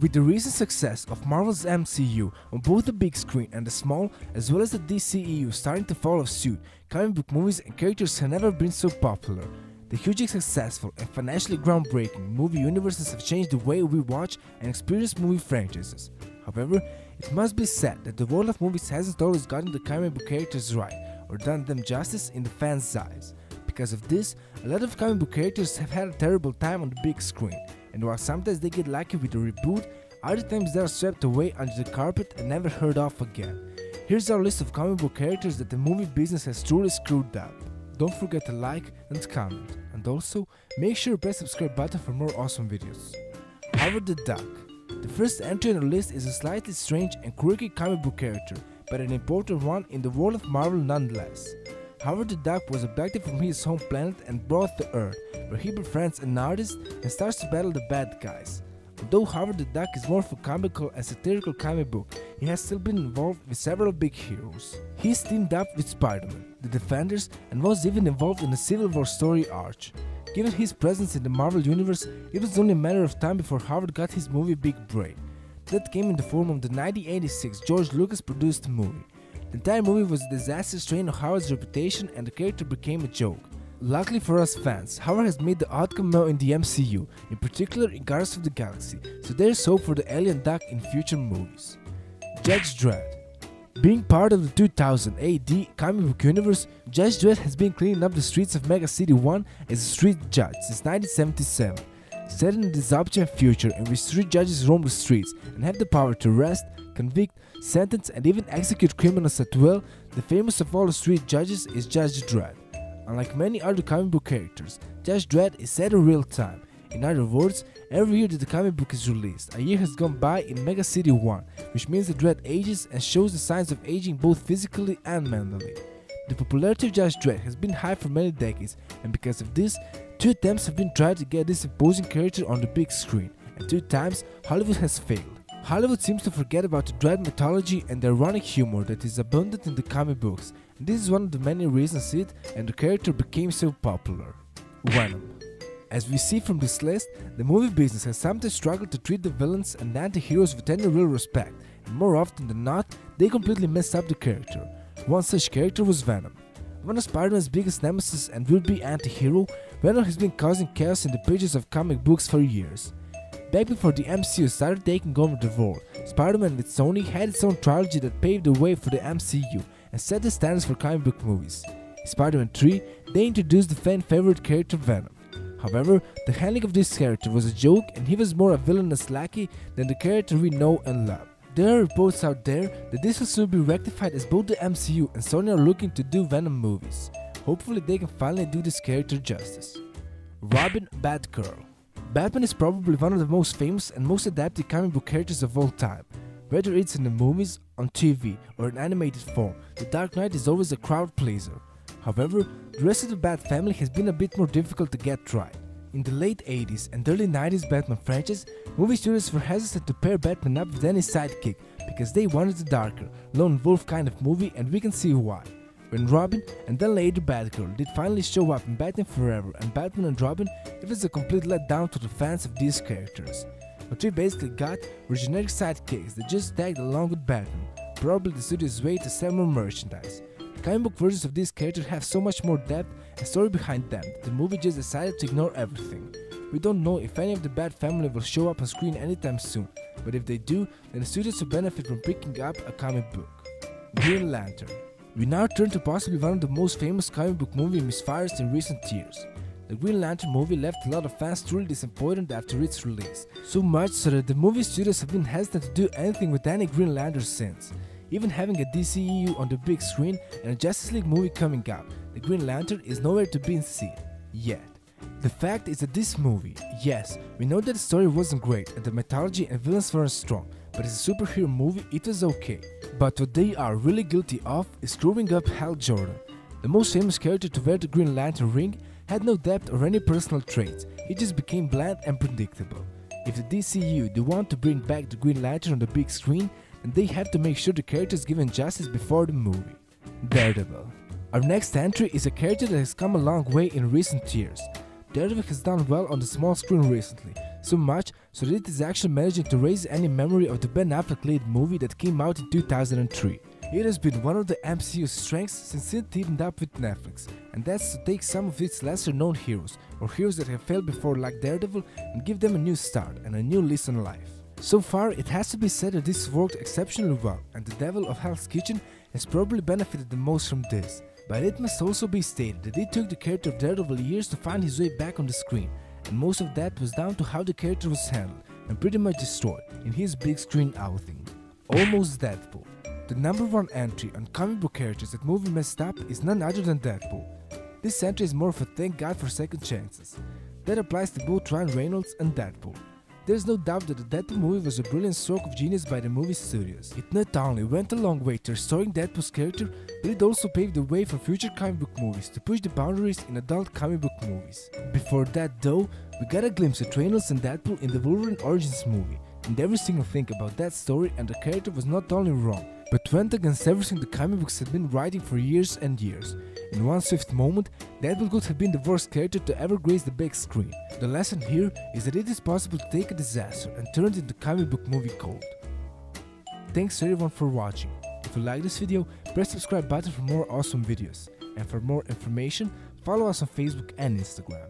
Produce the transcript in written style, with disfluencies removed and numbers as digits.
With the recent success of Marvel's MCU on both the big screen and the small, as well as the DCEU starting to follow suit, comic book movies and characters have never been so popular. The hugely successful and financially groundbreaking movie universes have changed the way we watch and experience movie franchises. However, it must be said that the world of movies hasn't always gotten the comic book characters right or done them justice in the fans' eyes. Because of this, a lot of comic book characters have had a terrible time on the big screen, and while sometimes they get lucky with a reboot, other times they are swept away under the carpet and never heard of again. Here's our list of comic book characters that the movie business has truly screwed up. Don't forget to like and comment, and also make sure to press the subscribe button for more awesome videos. Howard the Duck. The first entry on the list is a slightly strange and quirky comic book character, but an important one in the world of Marvel nonetheless. Howard the Duck was abducted from his home planet and brought to Earth, where he befriends an artist and starts to battle the bad guys. Although Howard the Duck is more of a comical and satirical comic book, he has still been involved with several big heroes. He's teamed up with Spider-Man, the Defenders, and was even involved in the Civil War story arc. Given his presence in the Marvel Universe, it was only a matter of time before Howard got his movie big break. That came in the form of the 1986 George Lucas produced movie. The entire movie was a disaster strain on Howard's reputation and the character became a joke. Luckily for us fans, Howard has made the outcome now in the MCU, in particular in Guardians of the Galaxy, so there's hope for the alien duck in future movies. Judge Dredd. Being part of the 2000 AD comic book universe, Judge Dredd has been cleaning up the streets of Mega City 1 as a street judge since 1977. Set in a dystopian future in which street judges roam the streets and have the power to arrest, convict, sentence and even execute criminals at will, the famous of all the street judges is Judge Dredd. Unlike many other comic book characters, Judge Dredd is set in real time. In other words, every year that the comic book is released, a year has gone by in Mega City 1, which means that Dredd ages and shows the signs of aging both physically and mentally. The popularity of Judge Dredd has been high for many decades, and because of this, 2 attempts have been tried to get this imposing character on the big screen, and 2 times Hollywood has failed. Hollywood seems to forget about the Dredd mythology and the ironic humor that is abundant in the comic books, and this is one of the many reasons it and the character became so popular. Venom. As we see from this list, the movie business has sometimes struggled to treat the villains and anti-heroes with any real respect, and more often than not, they completely mess up the character. One such character was Venom. One of Spider-Man's biggest nemesis and will-be anti-hero, Venom has been causing chaos in the pages of comic books for years. Back before the MCU started taking over the world, Spider-Man with Sony had its own trilogy that paved the way for the MCU and set the standards for comic book movies. In Spider-Man 3, they introduced the fan-favorite character Venom. However, the handling of this character was a joke and he was more a villainous lackey than the character we know and love. There are reports out there that this will soon be rectified as both the MCU and Sony are looking to do Venom movies. Hopefully they can finally do this character justice. Robin Batgirl. Batman is probably one of the most famous and most adapted comic book characters of all time. Whether it's in the movies, on TV or in animated form, the Dark Knight is always a crowd pleaser. However, the rest of the Bat family has been a bit more difficult to get right. In the late 80s and early 90s Batman franchise, movie studios were hesitant to pair Batman up with any sidekick because they wanted a darker, lone wolf kind of movie, and we can see why. When Robin and then later Batgirl did finally show up in Batman Forever and Batman and Robin, it was a complete letdown to the fans of these characters. What we basically got were generic sidekicks that just tagged along with Batman, probably the studio's way to sell more merchandise. The comic book versions of these characters have so much more depth and story behind them that the movie just decided to ignore everything. We don't know if any of the Bat family will show up on screen anytime soon, but if they do, then the studios will benefit from picking up a comic book. Green Lantern. We now turn to possibly one of the most famous comic book movie misfires in recent years. The Green Lantern movie left a lot of fans truly disappointed after its release, so much so that the movie studios have been hesitant to do anything with any Green Lantern since. Even having a DCEU on the big screen and a Justice League movie coming out, the Green Lantern is nowhere to be seen, yet. The fact is that this movie, yes, we know that the story wasn't great and the mythology and villains weren't strong, but as a superhero movie it was okay. But what they are really guilty of is screwing up Hal Jordan. The most famous character to wear the Green Lantern ring had no depth or any personal traits, he just became bland and predictable. If the DCEU do want to bring back the Green Lantern on the big screen, then they have to make sure the character is given justice before the movie. Daredevil. Our next entry is a character that has come a long way in recent years. Daredevil has done well on the small screen recently, So much so that it is actually managing to raise any memory of the Ben Affleck lead movie that came out in 2003. It has been one of the MCU's strengths since it teamed up with Netflix, and that's to take some of its lesser known heroes, or heroes that have failed before like Daredevil, and give them a new start and a new lease on life. So far, it has to be said that this worked exceptionally well, and the Devil of Hell's Kitchen has probably benefited the most from this. But it must also be stated that it took the character of Daredevil years to find his way back on the screen, and most of that was down to how the character was handled and pretty much destroyed in his big screen outing. Almost Deadpool. The #1 entry on comic book characters that movie messed up is none other than Deadpool. This entry is more of a thank God for second chances. That applies to both Ryan Reynolds and Deadpool. There's no doubt that the Deadpool movie was a brilliant stroke of genius by the movie studios. It not only went a long way to restoring Deadpool's character, but it also paved the way for future comic book movies to push the boundaries in adult comic book movies. Before that though, we got a glimpse at Reynolds and Deadpool in the Wolverine Origins movie, and every single thing about that story and the character was not only wrong, but went against everything the comic books had been writing for years and years. In one swift moment, Deadpool could have been the worst character to ever grace the big screen. The lesson here is that it is possible to take a disaster and turn it into comic book movie gold. Thanks everyone for watching. If you like this video, press the subscribe button for more awesome videos. And for more information, follow us on Facebook and Instagram.